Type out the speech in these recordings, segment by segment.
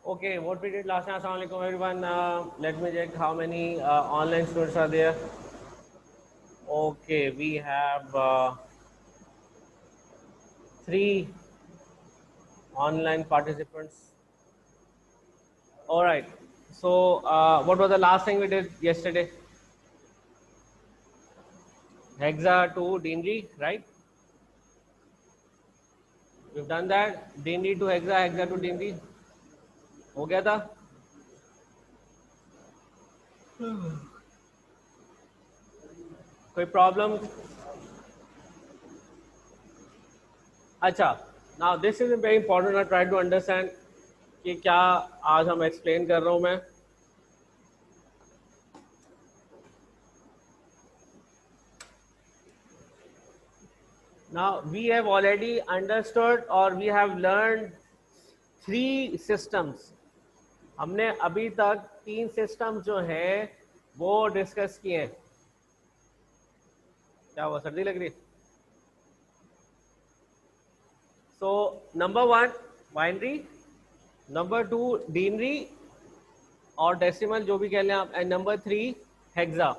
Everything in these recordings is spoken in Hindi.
Okay, what we did last time. Assalamu alaikum everyone. Let me check how many online students are there. Okay, we have 3 online participants. All right. So, what was the last thing we did yesterday? Hexa to Deanry, right? We've done that. Deanry to Hexa, Hexa to Deanry. हो गया था? कोई प्रॉब्लम? अच्छा, now this is very important. I try to understand कि क्या आज हम एक्सप्लेन कर रहा हूँ मैं. Now we have already understood or we have learned 3 systems. हमने अभी तक 3 सिस्टम जो है वो डिस्कस किए हैं. क्या हुआ, सर्दी लग रही है? सो नंबर 1 बाइनरी, नंबर 2 डीनरी और डेसिमल जो भी कह लें आप, and number 3 hexa.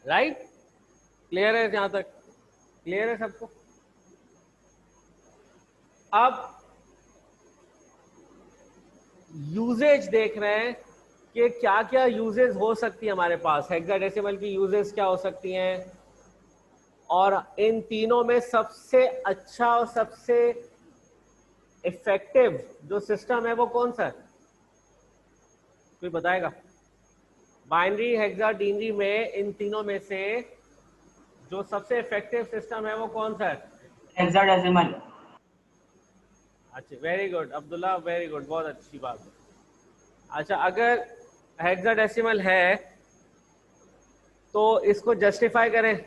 Right? Clear है जहां तक? क्लियर है सबको? अब यूजेज देख रहे हैं कि क्या क्या यूजेज हो सकती है हमारे पास. हेक्साडेसिमल की यूजेज क्या हो सकती हैं, और इन तीनों में सबसे अच्छा और सबसे इफेक्टिव जो सिस्टम है वो कौन सा है? कोई बताएगा? बाइनरी, हेक्सा, डीनरी में इन तीनों में से जो सबसे इफेक्टिव सिस्टम है वो कौन सा है? हेक्साडेसिमल. अच्छा, very good Abdullah, very good, बहुत अच्छी बात है. अच्छा, अगर हेक्साडेसिमल है तो इसको जस्टिफाई करें.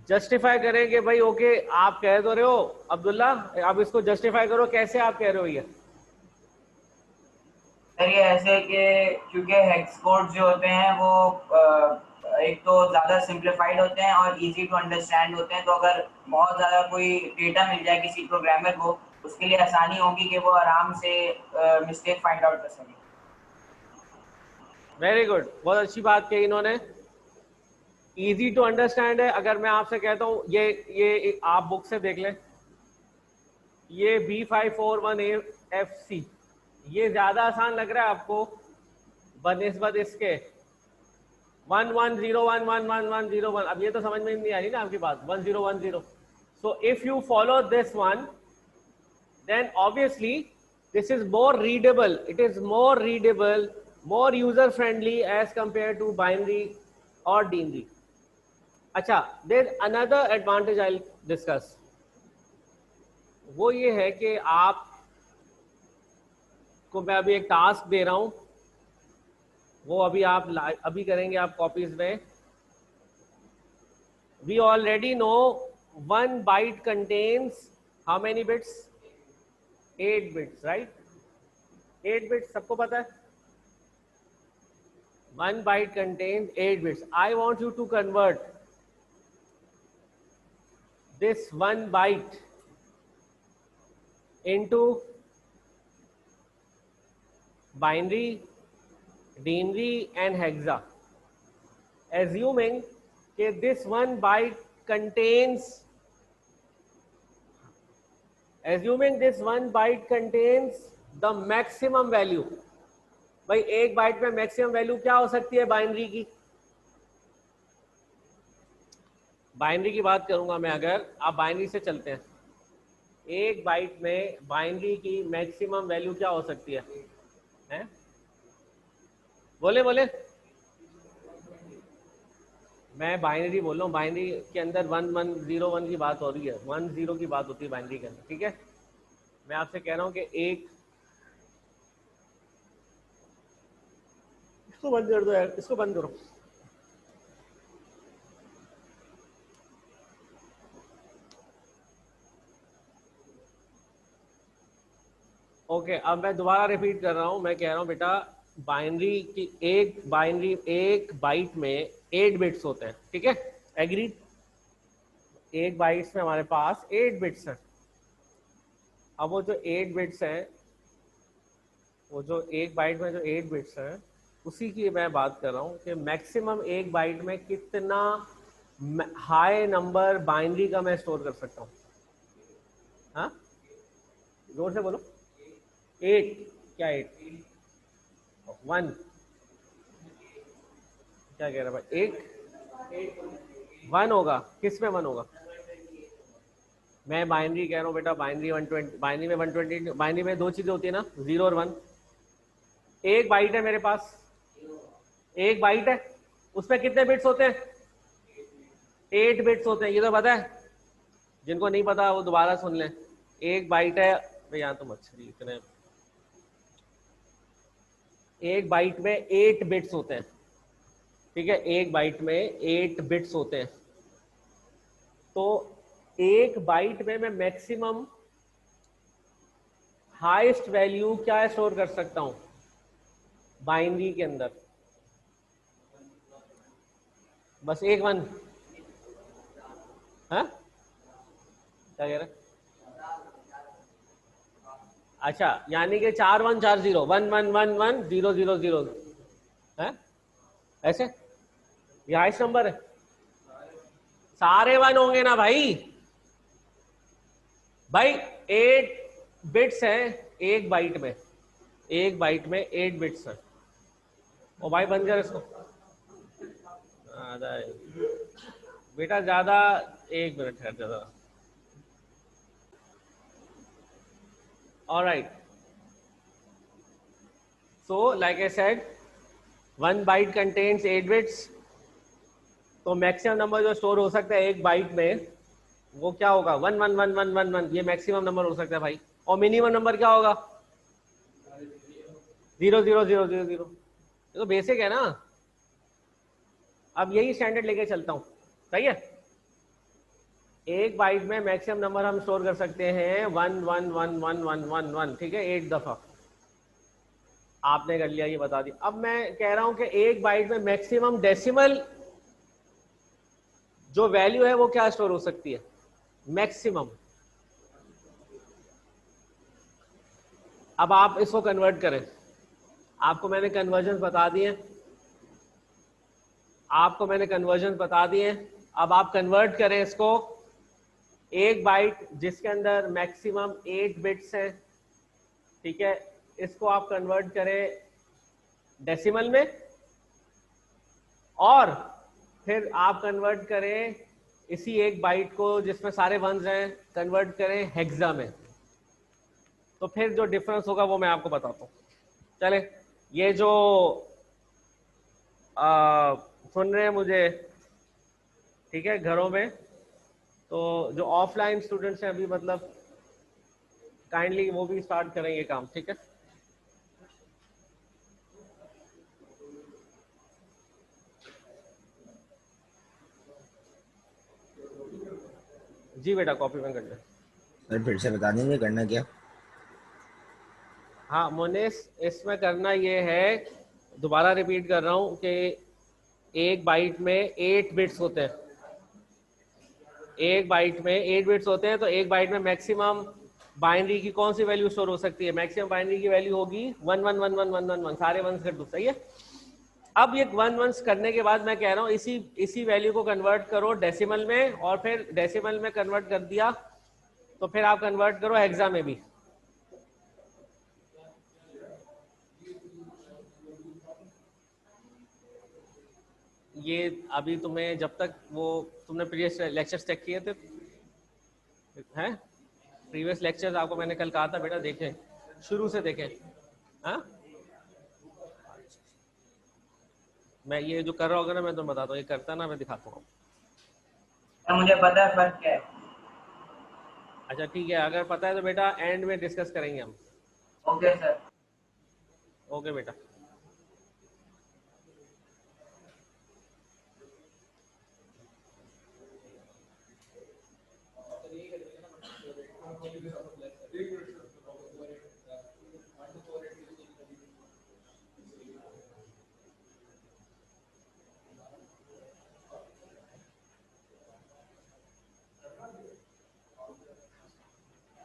जस्टिफाई करें कि भाई ओके, आप कह तो रहे हो अब्दुल्ला, आप इसको जस्टिफाई करो, कैसे आप कह रहे हो ये? सर ये ऐसे कि क्योंकि हेक्स कोड जो होते हैं वो एक तो ज़्यादा सिंप्लीफाइड होते हैं और इजी टू अंडरस्टैंड होते हैं, तो अगर बहुत ज़्यादा कोई डेटा मिल जाए किसी प्रोग्रामर को, उसके लिए आसानी होगी कि वो आराम से मिस्टेक फाइंड आउट कर सके. वेरी गुड, बहुत अच्छी बात कही इन्होंने. इजी टू अंडरस्टैंड है. अगर मैं आपसे कहता हूँ ये आप बुक से देख लें, ये B541FC, ये ज्यादा आसान लग रहा है आपको बनिस्बत इसके 1101111101. अब ये तो समझ में नहीं आ रही ना आपकी बात, 1010. So if you follow this one, then obviously this is more readable. It is more readable, more user friendly as compared to binary or denary. अच्छा, there's another advantage I'll discuss. वो ये है कि आप को मैं अभी एक टास्क दे रहा हूं, वो अभी आप अभी करेंगे आप कॉपीज में. We already know 1 byte contains how many bits? 8 bits, right? 8 bits सबको पता है. 1 byte contains 8 bits. I want you to convert this 1 byte into binary, denary and hexa, assuming that this 1 byte contains the maximum value. भाई 1 बाइट में मैक्सिमम वैल्यू क्या हो सकती है बाइनरी की? बाइनरी की बात करूंगा मैं, अगर आप बाइनरी से चलते हैं, 1 बाइट में बाइनरी की मैक्सिमम वैल्यू क्या हो सकती है? हैं? बोले बोले. मैं बाइनरी बोल रहा हूँ. बाइनरी के अंदर 1101 की बात हो रही है, 10 की बात होती है बाइनरी के अंदर. ठीक है, मैं आपसे कह रहा हूँ कि एक, इसको बंद कर दो यार, इसको बंद करो. ओके, अब मैं दोबारा रिपीट कर रहा हूँ. मैं कह रहा हूँ बेटा, बाइनरी की एक बाइट में 8 बिट्स होते हैं. ठीक है, एग्री? 1 बाइट्स में हमारे पास 8 बिट्स हैं. अब वो जो 8 बिट्स हैं, वो जो एक बाइट में जो 8 बिट्स हैं, उसी की मैं बात कर रहा हूँ कि मैक्सिमम एक बाइट में कितना हाई नंबर बाइनरी का मैं स्टोर कर सकता हूँ। हाँ, जोर से बोलो। 8? क्या 8? 1? क्या कह रहा भाई? 8 1 होगा? किस में 1 होगा? मैं बाइनरी कह रहा हूँ बेटा, बाइनरी 120, बाइनरी में 120, बाइनरी में दो चीजें होती है ना, 0 और 1। एक बाइट है मेरे पास, एक बाइट है, उसमें कितने बिट्स होते हैं? 8 बिट्स होते हैं, ये तो पता है। जिनको नहीं पता वो दोबारा सुन लें। एक बाइट है भाई, यहाँ तो मच्छरी इतने, एक बाइट में 8 बिट्स होते हैं, ठीक है, एक बाइट में 8 बिट्स होते हैं। तो एक बाइट में मैं मैक्सिमम हाईएस्ट वैल्यू क्या स्टोर कर सकता हूं बाइनरी के अंदर? बस एक 1? हाँ, क्या कह रहे हैं? अच्छा, यानी कि 4 1 4 0, 1 1 1 1 0 0 0 है, ऐसे? ये हाईएस्ट नंबर है? सारे 1 होंगे ना भाई। भाई 8 बिट्स हैं एक बाइट में, एक बाइट में 8 बिट्स हैं। ओ भाई बंद कर इसको। आधा बेटा ज्यादा, एक मिनट है ज्यादा। Alright, so like I said, 1 byte contains 8 bits. तो मैक्सिमम नंबर जो स्टोर हो सकता है एक बाइट में, वो क्या होगा? 1 1 1 1 1 1, ये मैक्सिमम नंबर हो सकता है भाई। और मिनिमम नंबर क्या होगा? 0 0 0 0 0। ये तो बेसिक है ना। अब यही स्टैंडर्ड लेके चलता हूं, सही है। एक बाइट में मैक्सिमम नंबर हम स्टोर कर सकते हैं 1 1 1 1 1 1 1, ठीक है, 8 दफा। आपने कर लिया, ये बता दिया। अब मैं कह रहा हूं कि एक बाइट में मैक्सिमम डेसिमल जो वैल्यू है वो क्या स्टोर हो सकती है? मैक्सिमम। अब आप इसको कन्वर्ट करें, आपको मैंने कन्वर्जन बता दिए, आपको मैंने कन्वर्जन बता दिए। अब आप कन्वर्ट करें इसको, एक बाइट जिसके अंदर मैक्सिमम 8 बिट्स हैं, ठीक है, इसको आप कन्वर्ट करें डेसिमल में, और फिर आप कन्वर्ट करें इसी एक बाइट को जिसमें सारे वंस हैं, कन्वर्ट करें हेक्सा में। तो फिर जो डिफरेंस होगा वो मैं आपको बताता हूँ। चले, ये जो सुन रहे हैं मुझे, ठीक है, घरों में, तो जो ऑफलाइन स्टूडेंट्स हैं अभी, मतलब काइंडली वो भी स्टार्ट करेंगे काम, ठीक है। जी बेटा, कॉपी में कर ले। सर फिर से बता देंगे करना क्या? हाँ मोनेश, इसमें करना ये है, दोबारा रिपीट कर रहा हूँ कि एक बाइट में 8 बिट्स होते हैं, एक बाइट में 8 बिट्स होते हैं। तो एक बाइट में मैक्सिमम बाइनरी की कौन सी वैल्यू स्टोर हो सकती है? मैक्सिमम बाइनरी की वैल्यू होगी 1 1 1 1 1 1 1, सारे वंस कर दो, सही है। अब ये 1 वंस करने के बाद मैं कह रहा हूँ इसी इसी वैल्यू को कन्वर्ट करो डेसिमल में, और फिर डेसिमल में कन्वर्ट कर दिया तो फिर आप कन्वर्ट करो हेक्सा में भी। ये अभी तुम्हें, जब तक वो तुमने प्रीवियस लेक्चर्स चेक किए थे हैं, प्रीवियस लेक्चर्स आपको मैंने कल कहा था बेटा देखें, शुरू से देखें। हाँ, मैं ये जो कर रहा होगा ना, मैं तुम्हें बताता हूँ, ये करता ना, मैं दिखाता हूँ। मुझे पता है फर्क क्या है। अच्छा ठीक है, अगर पता है तो बेटा एंड में डिस्कस करेंगे हम। Okay sir. ओके बेटा।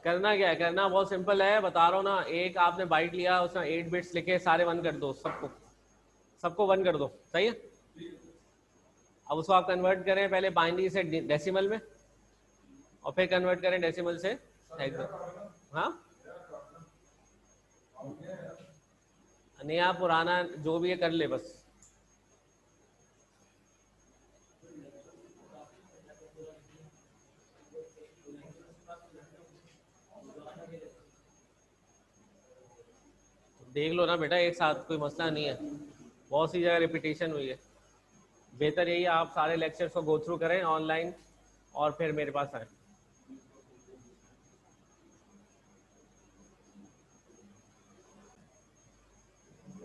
करना क्या है, करना बहुत सिंपल है, बता रहा हूँ ना। एक आपने बाइट लिया, उसमें 8 बिट्स लिखे, सारे 1 कर दो, सबको 1 कर दो, सही है। अब उसको आप कन्वर्ट करें पहले बाइनरी से डेसिमल में, और फिर कन्वर्ट करें डेसिमल से हेक्सा। हाँ नया पुराना जो भी है कर ले बस। देख लो ना बेटा एक साथ, कोई मसला नहीं है, बहुत सी जगह रिपीटेशन हुई है। बेहतर यही है आप सारे लेक्चर्स को गो थ्रू करें ऑनलाइन और फिर मेरे पास आए।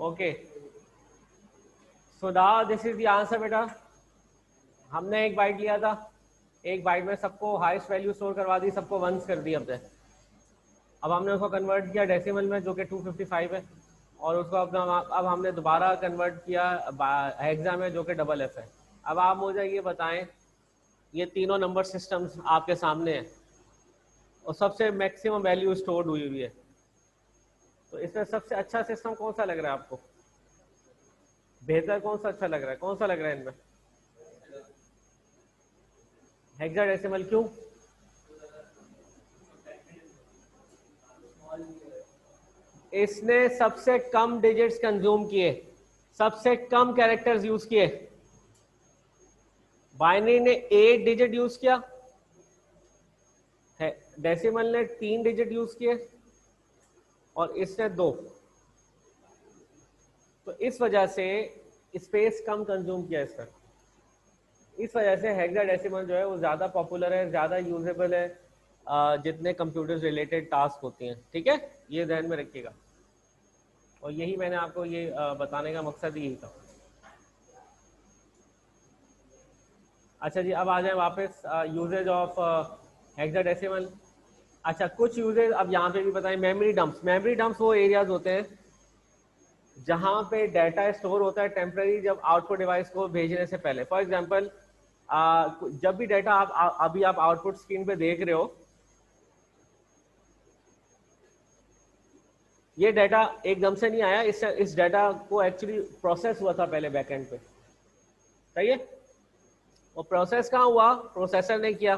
Okay so now this is the answer बेटा। हमने एक बाइट लिया था, एक बाइट में सबको हाईएस्ट वैल्यू स्टोर करवा दी, सबको वंस कर दी हमने। अब हमने उसको कन्वर्ट किया डेसिमल में जो कि 255 है, और उसको अपना अब हमने दोबारा कन्वर्ट किया हेक्सा में जो कि डबल एफ है। अब आप मुझे ये बताएं, ये तीनों नंबर सिस्टम्स आपके सामने हैं और सबसे मैक्सिमम वैल्यू स्टोर्ड हुई हुई है, तो इसमें सबसे अच्छा सिस्टम कौन सा लग रहा है आपको? बेहतर कौन सा अच्छा लग रहा है, कौन सा लग रहा है इनमें? हेक्साडेसिमल। क्यों? इसने सबसे कम डिजिट्स कंज्यूम किए, सबसे कम कैरेक्टर्स यूज किए। बाइनरी ने 8 डिजिट यूज किया, डेसिमल ने 3 डिजिट यूज किए, और इसने 2। तो इस वजह से स्पेस कम कंज्यूम किया इसका। इस वजह से हेक्साडेसिमल जो है वो ज़्यादा पॉपुलर है, ज़्यादा यूजेबल है जितने कंप्यूटर रिलेटेड टास्क होती हैं। ठीक है, ये ध्यान में रखिएगा, और यही मैंने आपको ये बताने का मकसद यही था। अच्छा जी, अब आ जाए वापस यूजेज ऑफ हेक्साडेसिमल। अच्छा कुछ यूजेज अब यहाँ पे भी बताएं। Memory dumps. मेमोरी डंप्स वो एरियाज होते हैं जहाँ पे डाटा स्टोर होता है टेम्पररी, जब आउटपुट डिवाइस को भेजने से पहले। फॉर एग्जांपल जब भी डाटा अभी आप आउटपुट स्क्रीन पे देख रहे हो, ये डाटा एकदम से नहीं आया, इस डाटा को एक्चुअली प्रोसेस हुआ था पहले बैकएंड पे, सही है। और प्रोसेस कहाँ हुआ? प्रोसेसर ने किया।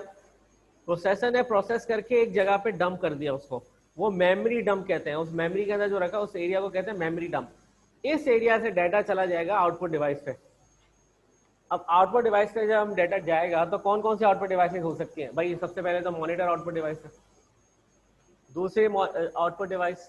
प्रोसेसर ने प्रोसेस करके एक जगह पे डंप कर दिया उसको, वो मेमोरी डंप कहते हैं। उस मेमोरी के अंदर जो रखा उस एरिया को कहते हैं मेमोरी डंप। इस एरिया से डाटा चला जाएगा आउटपुट डिवाइस पे। अब आउटपुट डिवाइस पे जब हम डाटा जाएगा तो कौन कौन से आउटपुट डिवाइसेस हो सकती हैं भाई? सबसे पहले तो मॉनिटर आउटपुट डिवाइस है, दूसरे आउटपुट डिवाइस,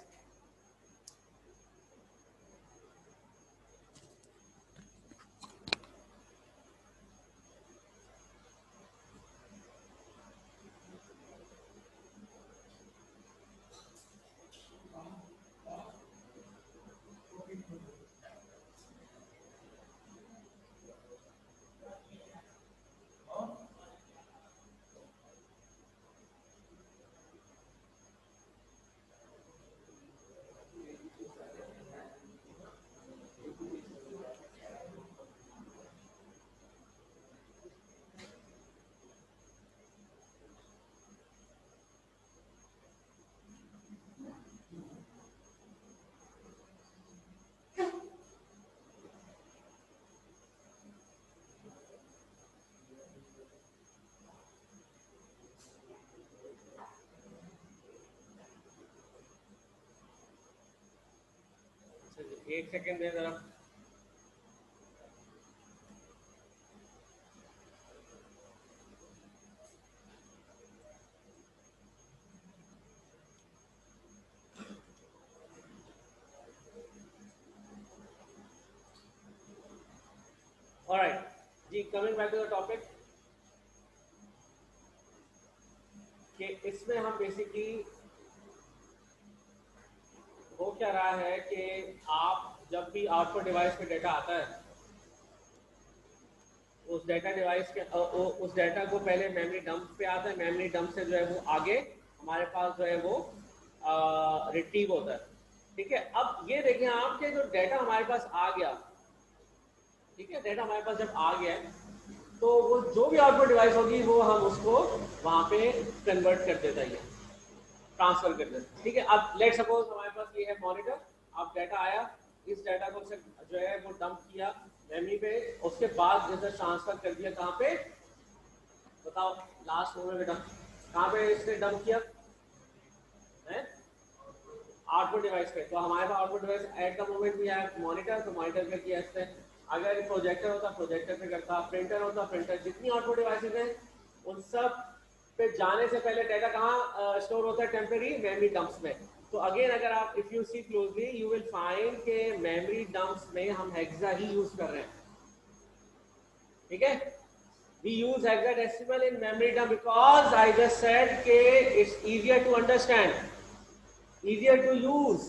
एक सेकेंड दे जरा। ऑलराइट जी, coming back to the topic, कि इसमें हम बेसिकली हो क्या रहा है कि आप जब भी आउटपुट डिवाइस पे डाटा आता है, उस डाटा डिवाइस के उस डाटा को पहले मेमोरी डंप पे आता है, मेमोरी डंप से जो है वो आगे हमारे पास जो है वो रिट्रीव होता है। ठीक है, अब ये देखें आप कि जो डाटा हमारे पास आ गया, ठीक है, डाटा हमारे पास जब आ गया तो वो जो भी आउटपुट डिवाइस होगी वो हम उसको वहां पे कन्वर्ट कर देता है। ट्रांसफर कर देते। ठीक है, अब लेट सपोज हमारे पास ये है मॉनिटर, अब डाटा आया, इस डाटा को जो है वो डंप किया मेमोरी पे, उसके बाद जैसे ट्रांसफर कर दिया कहाँ पे, बताओ लास्ट में बेटा, कहाँ पे इसने डंप किया है, आउटपुट डिवाइस पे। तो हमारे पास output device at the moment भी है मॉनिटर, तो मॉनिटर पे किया इसने, अगर प्रोजेक्टर होता प्रोजेक्टर पे करता, प्रिंटर होता प्रिंटर, जितनी आउटपुट डिवाइसेस हैं उन सब पे जाने से पहले डाटा कहाँ स्टोर होता है, टेम्पररी मेमोरी डंप्स में। तो अगेन अगर आप if you see closely you will find के मेमोरी डंप्स में हम हेक्सा ही यूज कर रहे हैं। ठीक है, we use hexadecimal in memory dump because I just said ke it's easier to understand, easier to use,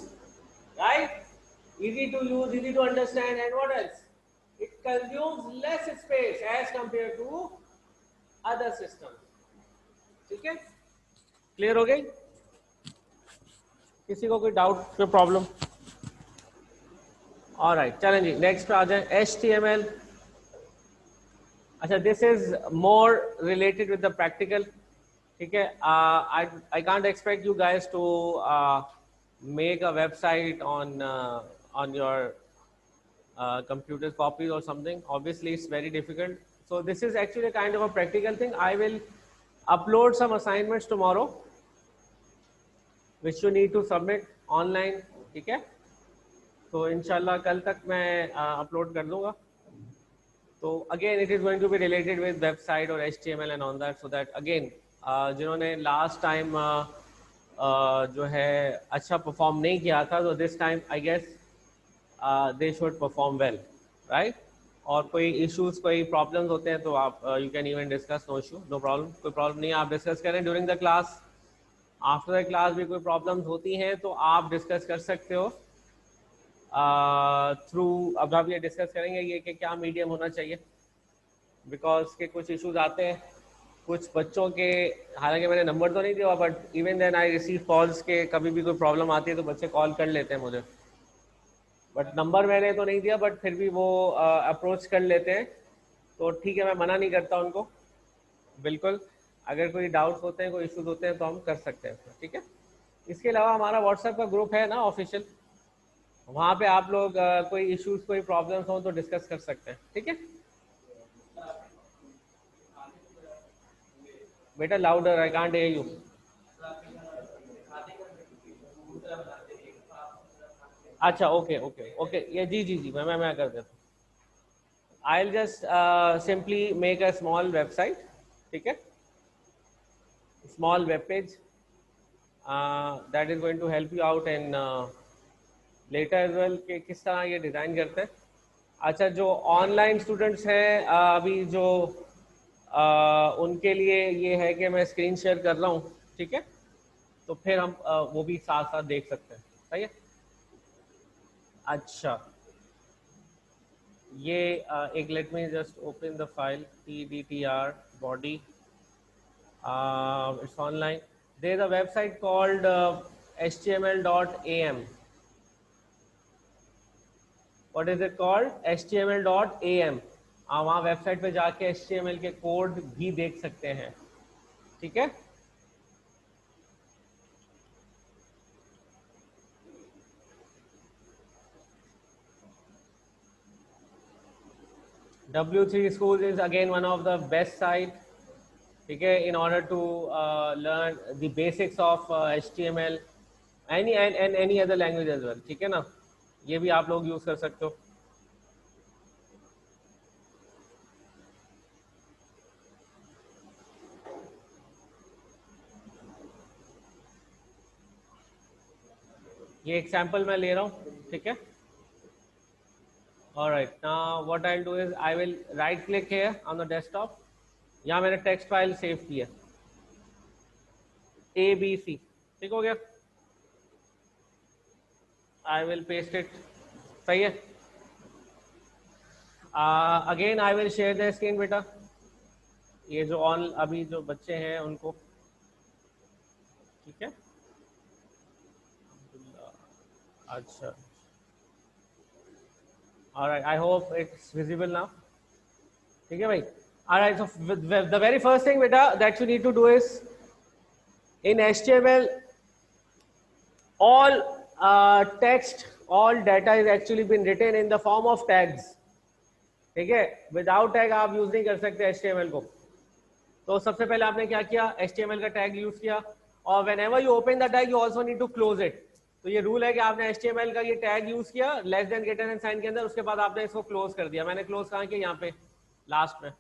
right? Easy to use, easy to understand, and what else? It consumes less space as compared to other systems. ठीक है, क्लियर हो गई? किसी को कोई डाउट, कोई प्रॉब्लम? ऑलराइट, चलें जी नेक्स्ट पे आ जाए, HTML। अच्छा, this is more related with the practical. ठीक है, I can't expect you guys to make a website on your computer copies or something. Obviously it's very difficult, so this is actually a kind of a practical thing. I will upload some assignments tomorrow which you need to submit online. ठीक है, तो इंशाल्लाह कल तक मैं अपलोड कर दूंगा। तो again it is going to be related with website or HTML and all that, so that again जिन्होंने लास्ट टाइम जो है अच्छा परफॉर्म नहीं किया था, तो this time I guess they should perform well, right? और कोई इश्यूज, कोई प्रॉब्लम्स होते हैं तो आप you can even discuss, no issue, no problem, कोई प्रॉब्लम नहीं है, आप डिस्कस करें during the class. After the class भी कोई प्रॉब्लम्स होती हैं तो आप डिस्कस कर सकते हो थ्रू, अब आप ये डिस्कस करेंगे ये कि क्या मीडियम होना चाहिए, बिकॉज के कुछ इश्यूज आते हैं कुछ बच्चों के, हालांकि मैंने नंबर तो नहीं दिया, but even then I receive calls के कभी भी कोई प्रॉब्लम आती है तो बच्चे कॉल कर लेते हैं मुझे, बट नंबर मैंने तो नहीं दिया, बट फिर भी वो अप्रोच कर लेते हैं। तो ठीक है, मैं मना नहीं करता उनको, बिल्कुल, अगर कोई डाउट्स होते हैं, कोई इश्यूज होते हैं तो हम कर सकते हैं, ठीक है। इसके अलावा हमारा व्हाट्सएप का ग्रुप है ना ऑफिशियल, वहाँ पे आप लोग कोई इश्यूज, कोई प्रॉब्लम्स हो तो डिस्कस कर सकते हैं, ठीक है। बेटा louder, I can't hear you. अच्छा, ओके ओके ओके, ये जी जी जी, मैं कर देता हूँ। I will just simply make a small website, ठीक है, small web page that is going to help you out in later as well कि किस तरह ये डिज़ाइन करते हैं। अच्छा, जो ऑनलाइन स्टूडेंट्स हैं अभी जो उनके लिए ये है कि मैं स्क्रीन शेयर कर रहा हूँ, ठीक है, तो फिर हम वो भी साथ साथ देख सकते हैं, सही है। अच्छा, ये एक, let me just open the file, tdtr body, it's online. There is a website called html.am. What is it called? html.am. आप वहाँ वेबसाइट पे जाके HTML के कोड भी देख सकते हैं, ठीक है। W3 Schools is again one of the best site, ठीक है, in order to learn the basics of HTML, any other language as well, ठीक है ना, ये भी आप लोग यूज कर सकते हो। ये एग्जाम्पल मैं ले रहा हूँ, ठीक है। Alright, now what I'll do is I will right click here on the desktop. यहाँ मैंने टेक्स्ट फाइल सेव किया ABC, ठीक हो गया। I will paste it, सही है। Again I will share the screen बेटा, ये जो ऑन अभी जो बच्चे हैं उनको, ठीक है। अच्छा, alright, I hope it's visible now, ठीक है भाई। Alright, so the very first thing beta that you need to do is in HTML all text, all data is actually been written in the form of tags. ठीक है, विदाउट टैग आप यूज नहीं कर सकते HTML को. तो सबसे पहले आपने क्या किया, HTML का टैग यूज किया, और whenever you open the tag you also need to close it. तो ये रूल है कि आपने HTML का ये टैग यूज किया less than greater than sign के अंदर, उसके बाद आपने इसको क्लोज कर दिया. मैंने क्लोज कहाँ किया, यहाँ पे लास्ट में.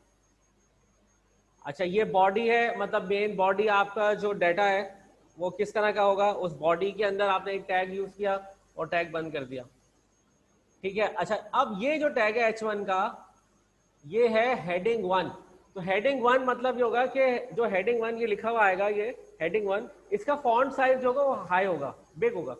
अच्छा, ये बॉडी है, मतलब मेन बॉडी आपका जो डाटा है वो किस तरह का होगा, उस बॉडी के अंदर आपने एक टैग यूज किया और टैग बंद कर दिया. ठीक है. अच्छा, अब ये जो टैग है H1 का, ये है हेडिंग 1. तो हेडिंग 1 मतलब ये होगा कि जो हेडिंग 1 ये लिखा हुआ आएगा, ये हेडिंग 1, इसका फॉन्ट साइज जो होगा वो हाई होगा, बिग होगा.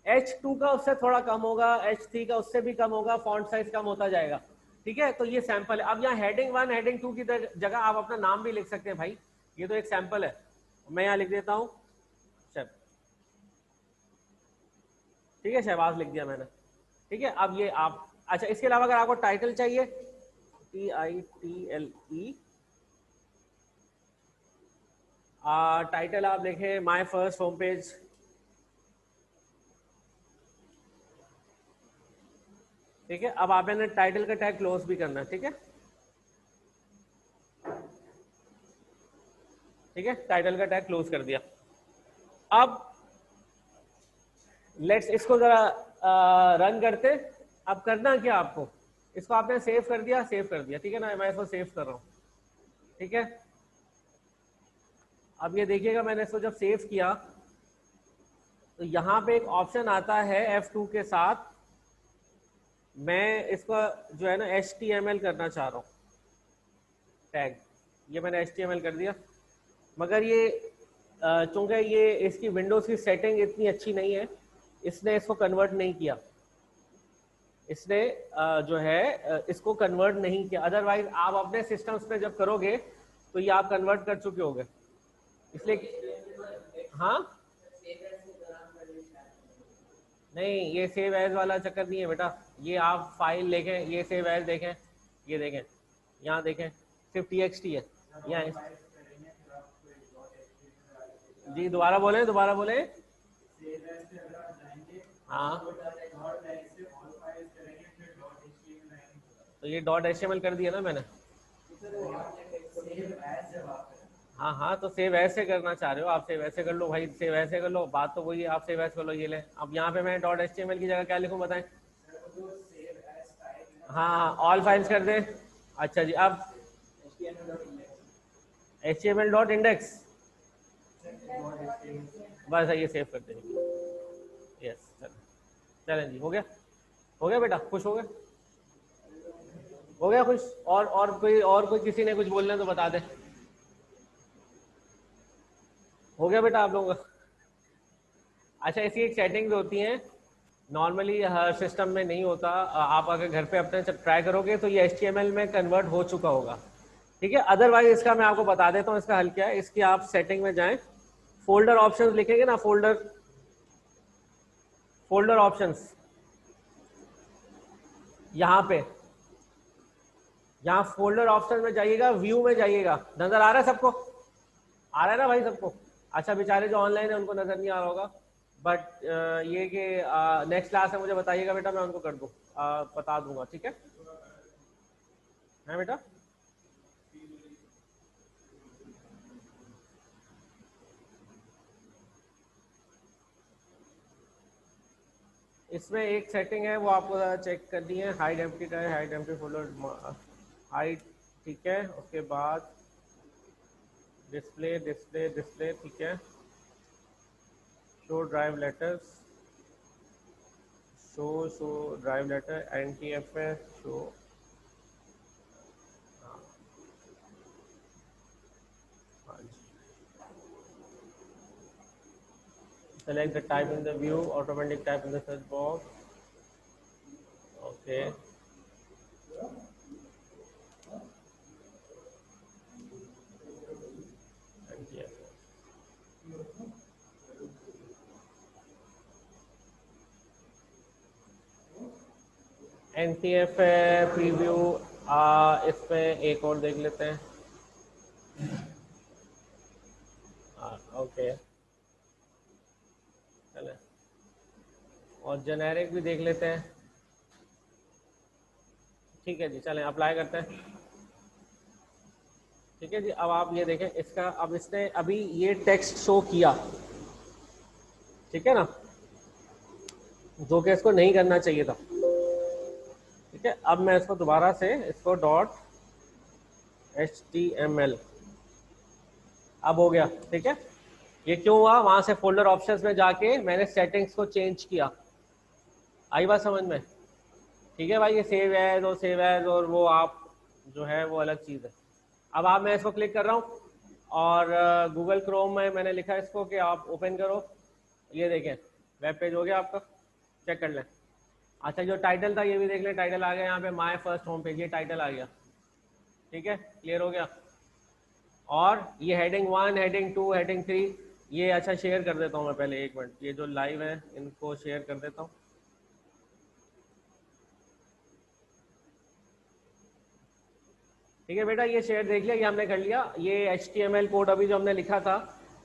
H2 का उससे थोड़ा कम होगा, H3 का उससे भी कम होगा, फॉन्ट साइज कम होता जाएगा. ठीक है. तो ये सैंपल है. अब यहाँ हेडिंग 1 हेडिंग 2 की जगह आप अपना नाम भी लिख सकते हैं भाई, ये तो एक सैंपल है. मैं यहाँ लिख देता हूँ ठीक है, शहबाज लिख दिया मैंने. ठीक है. अब ये आप, अच्छा इसके अलावा अगर आपको टाइटल चाहिए, TITLE, टाइटल आप लिखें माय फर्स्ट होम पेज. ठीक है. अब आपने टाइटल का टैग क्लोज भी करना है. ठीक है. ठीक है, टाइटल का टैग क्लोज कर दिया. अब लेट्स इसको जरा रन करते. अब करना क्या आपको, इसको आपने सेव कर दिया, सेव कर दिया. ठीक है ना, मैं इसको सेव कर रहा हूँ. ठीक है. अब ये देखिएगा, मैंने इसको जब सेव किया तो यहाँ पे एक ऑप्शन आता है F2 के साथ. मैं इसको जो है ना HTML करना चाह रहा हूँ टैग. ये मैंने HTML कर दिया, मगर ये चूंकि ये इसकी विंडोज की सेटिंग इतनी अच्छी नहीं है, इसने इसको कन्वर्ट नहीं किया. इसने जो है इसको कन्वर्ट नहीं किया. अदरवाइज आप अपने सिस्टम्स पे जब करोगे तो ये आप कन्वर्ट कर चुके होगे, इसलिए. हाँ, नहीं, ये सेव एज वाला चक्कर नहीं है बेटा. ये आप फाइल लेके ये सेव एज देखें, ये देखें, यहाँ देखें, सिर्फ TXT है यहाँ. जी दोबारा बोले, दोबारा बोले. हाँ, तो ये .html कर दिया ना मैंने. हाँ हाँ, तो सेव ऐसे करना चाह रहे हो आप, सेव ऐसे कर लो भाई, सेव ऐसे कर लो, बात तो वही है. आप सेव ऐसे कर लो, ये ले. अब यहाँ पे मैं .html की जगह क्या लिखूँ बताएं. हाँ, ऑल फाइल्स कर दें. अच्छा जी, अब HTML.index, बस ये सेव कर देंगे. यस, चलें जी, हो गया, हो गया बेटा, खुश हो गए, हो गया खुश. और कोई किसी ने कुछ बोलना है तो बता दे. हो गया बेटा आप लोगों का. अच्छा, इसकी एक सेटिंग्स होती हैं, नॉर्मली हर सिस्टम में नहीं होता. आप अगर घर पे अपने ट्राई करोगे तो ये HTML में कन्वर्ट हो चुका होगा. ठीक है. अदरवाइज इसका मैं आपको बता देता हूँ इसका हल क्या है. इसकी आप सेटिंग में जाएं, फोल्डर ऑप्शंस लिखेंगे ना, फोल्डर ऑप्शंस, यहाँ पे, यहाँ फोल्डर ऑप्शन में जाइएगा, व्यू में जाइएगा. नजर आ रहा है सबको, आ रहा है ना भाई सबको. अच्छा, बेचारे जो ऑनलाइन है उनको नजर नहीं आ रहा होगा, बट ये कि नेक्स्ट क्लास में मुझे बताइएगा बेटा, मैं उनको कर दूँ, बता दूंगा. ठीक है बेटा. इसमें एक सेटिंग है वो आपको चेक करनी है, हाइड एम्प्टी का है, हाइड एम्प्टी फोल्डर हाइड. ठीक है. उसके बाद डिस्प्ले डिस्प्ले डिस्प्ले. ठीक है. Show drive letters, show drive letter, NTFS show. Select the type in the view, automatic type in the search box. Okay. NTF preview, इस पे एक और देख लेते हैं. ओके, चले. और जेनेरिक भी देख लेते हैं। ठीक है जी, चलें अप्लाई करते हैं। ठीक है जी, अब आप ये देखें इसका, अब इसने अभी ये टेक्स्ट शो किया, ठीक है ना, जो कि इसको नहीं करना चाहिए था। ठीक है, अब मैं इसको दोबारा से इसको .html, अब हो गया। ठीक है, ये क्यों हुआ, वहां से फोल्डर ऑप्शंस में जाके मैंने सेटिंग्स को चेंज किया। आई बात समझ में? ठीक है भाई, ये सेव एज और सेव एज और वो आप जो है वो अलग चीज़ है। अब आप, मैं इसको क्लिक कर रहा हूँ और गूगल क्रोम में मैंने लिखा इसको कि आप ओपन करो। ये देखें वेब पेज हो गया आपका, चेक कर लें। अच्छा, जो टाइटल था ये भी देख लें, टाइटल आ गया यहाँ पे, माय फर्स्ट होम पेज, ये टाइटल आ गया। ठीक है, क्लियर हो गया। और ये हेडिंग 1, हेडिंग 2, हेडिंग 3, ये अच्छा शेयर कर देता हूँ मैं पहले, एक मिनट, ये जो लाइव है इनको शेयर कर देता हूँ। ठीक है बेटा, ये शेयर देख लिया, ये हमने कर लिया। ये HTML कोड अभी जो हमने लिखा था,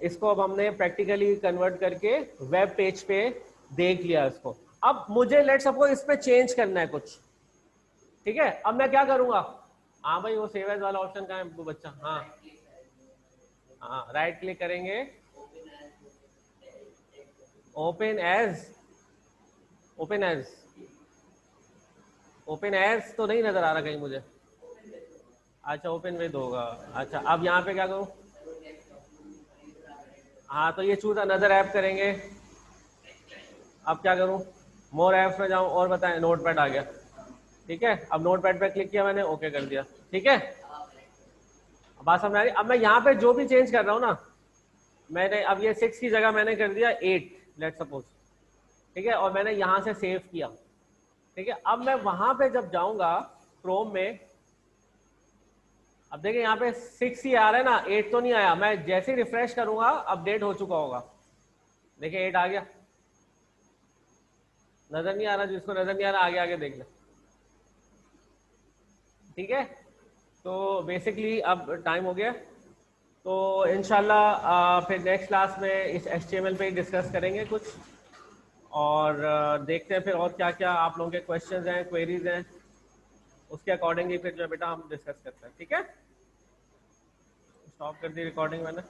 इसको अब हमने प्रैक्टिकली कन्वर्ट करके वेब पेज पे देख लिया इसको। अब मुझे लेट सपोज इस पे चेंज करना है कुछ। ठीक है, अब मैं क्या करूंगा? हाँ भाई, वो सेव एज वाला ऑप्शन कहाँ है वो बच्चा? हाँ हाँ, राइट क्लिक करेंगे, open edge, open edge, open edge तो नहीं नजर आ रहा कहीं मुझे। अच्छा, ओपन विद होगा। अच्छा, अब यहाँ पे क्या करूँ? हाँ, तो ये चूज अनदर ऐप करेंगे। अब क्या करूँ? मोर ऐप्स में जाऊँ और बताएं, नोट पैड आ गया। ठीक है, अब नोट पैड पे क्लिक किया मैंने, ओके कर दिया। ठीक है, अब बात समझ आ रही? अब मैं यहाँ पे जो भी चेंज कर रहा हूँ ना, मैंने अब ये 6 की जगह मैंने कर दिया 8 लेट सपोज। ठीक है, और मैंने यहाँ से सेव किया। ठीक है, अब मैं वहां पे जब जाऊंगा क्रोम में, अब देखिए यहाँ पे 6 ही आ रहा है ना, 8 तो नहीं आया। मैं जैसे ही रिफ्रेश करूंगा अपडेट हो चुका होगा। देखिए 8 आ गया, नजर नहीं आ रहा, जिसको नजर नहीं आ रहा आगे आगे देख ले। ठीक है, तो बेसिकली अब टाइम हो गया, तो इंशाल्लाह फिर नेक्स्ट क्लास में इस HTML पे ही डिस्कस करेंगे कुछ, और देखते हैं फिर और क्या क्या आप लोगों के क्वेश्चंस हैं, क्वेरीज हैं, उसके अकॉर्डिंगली फिर जो बेटा हम डिस्कस करते हैं। ठीक है, स्टॉप कर दी रिकॉर्डिंग मैंने।